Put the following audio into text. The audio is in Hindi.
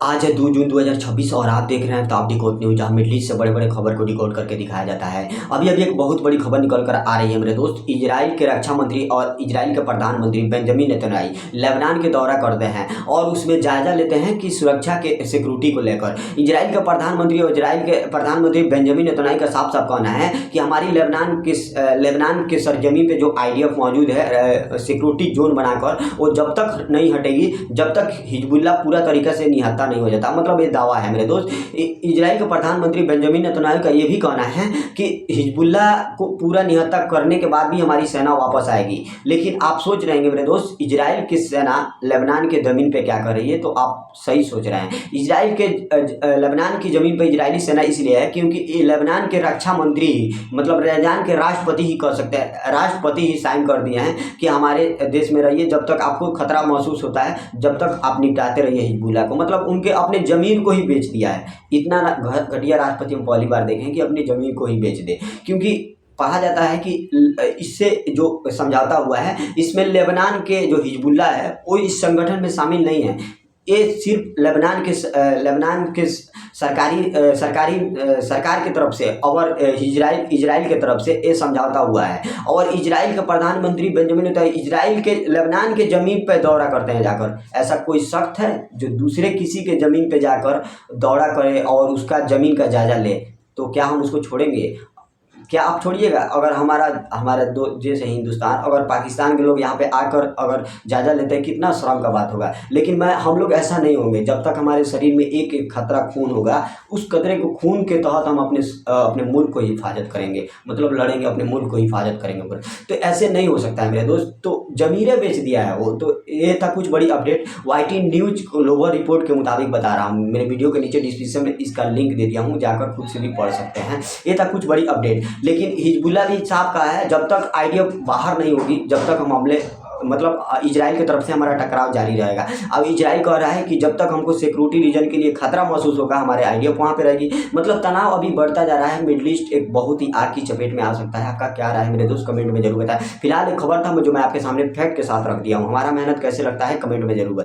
आज है 2 जून 2026 और आप देख रहे हैं ताब डिकोड न्यूज, जहाँ मिडल ईस्ट से बड़े बड़े खबर को डिकोड करके दिखाया जाता है। अभी अभी एक बहुत बड़ी खबर निकल कर आ रही है मेरे दोस्त। इजराइल के रक्षा मंत्री और इजराइल के प्रधानमंत्री बेंजामिन नेतन्याहू लेबनान के दौरा करते हैं और उसमें जायजा लेते हैं कि सुरक्षा के सिक्योरिटी को लेकर इजराइल के प्रधानमंत्री और इजराइल के प्रधानमंत्री बेंजामिन नेतन्याहू का साफ साफ कहना है कि हमारी लेबनान के सरजमी पे जो IDF मौजूद है सिक्योरिटी जोन बनाकर, वो जब तक नहीं हटेगी जब तक हिजबुल्लाह पूरा तरीके से निहत्ता नहीं हो जाता। मतलब ये दावा है मेरे दोस्त। इजराइल के प्रधानमंत्री बेंजामिन नेतन्याहू का ये भी कहना है कि हिजबुल्लाह को पूरा निहत्ता करने के बाद भी हमारी सेना वापस आएगी। लेकिन आप सोच रहे हैं मेरे दोस्त, इजराइल की सेना लेबनान के ज़मीन पे क्या कर रही है, तो आप सही सोच रहे हैं। इजराइल के लेबनान की ज़मीन पर इजरायली सेना इसलिए है क्योंकि लेबनान के रक्षा मंत्री मतलब लेबनान के राष्ट्रपति ही कर सकते हैं, राष्ट्रपति ही साइन कर दिए हैं कि हमारे देश में रहिए जब तक आपको खतरा महसूस होता है, जब तक आप निपटाते रहिए हिजबुल्लाह को। मतलब उनके अपने ज़मीन को ही बेच दिया है। इतना घटिया राष्ट्रपति हम पहली बार देखें कि अपनी ज़मीन को ही बेच दे। क्योंकि कहा जाता है कि इससे जो समझौता हुआ है, इसमें लेबनान के जो हिजबुल्लाह है वो इस संगठन में शामिल नहीं है। ये सिर्फ लेबनान के सरकार की तरफ से और इजराइल की तरफ से ये समझौता हुआ है। और इजराइल के प्रधानमंत्री बेंजामिन नेतन्याहू इजराइल के लेबनान के ज़मीन पर दौरा करते हैं जाकर। ऐसा कोई सख्त है जो दूसरे किसी के ज़मीन पे जाकर दौरा करे और उसका ज़मीन का जायजा ले? तो क्या हम उसको छोड़ेंगे? क्या आप छोड़िएगा? अगर हमारा दो जैसे हिंदुस्तान, अगर पाकिस्तान के लोग यहाँ पे आकर अगर जायजा लेते हैं, कितना शर्म का बात होगा। लेकिन हम लोग ऐसा नहीं होंगे। जब तक हमारे शरीर में एक एक खतरा खून होगा, उस खतरे को खून के तहत हम अपने मुल्क को हिफाजत करेंगे, मतलब लड़ेंगे, अपने मुल्क को हिफाजत करेंगे ऊपर। तो ऐसे नहीं हो सकता है मेरे दोस्त। तो ज़मीरें बेच दिया है वो। तो ये था कुछ बड़ी update. YT news global report के मुताबिक बता रहा हूँ। मेरे वीडियो के नीचे डिस्क्रिप्शन में इसका लिंक दे दिया हूँ, जाकर खुद से भी पढ़ सकते हैं। ये था कुछ बड़ी अपडेट। लेकिन हिजबुल्लाह भी साफ कहा है, जब तक IDF बाहर नहीं होगी, जब तक हम हमले मतलब इजराइल की तरफ से हमारा टकराव जारी रहेगा। अब इजराइल कह रहा है कि जब तक हमको सिक्योरिटी रीजन के लिए खतरा महसूस होगा, हमारे IDF वहाँ पे रहेगी। मतलब तनाव अभी बढ़ता जा रहा है। मिडल ईस्ट एक बहुत ही आग की चपेट में आ सकता है। आपका क्या राय है मेरे दोस्त, कमेंट में जरूर बताएं। फिलहाल एक खबर था जो मैं आपके सामने फैक्ट के साथ रख दिया हूँ। हमारा मेहनत कैसे लगता है कमेंट में जरूर बताएं।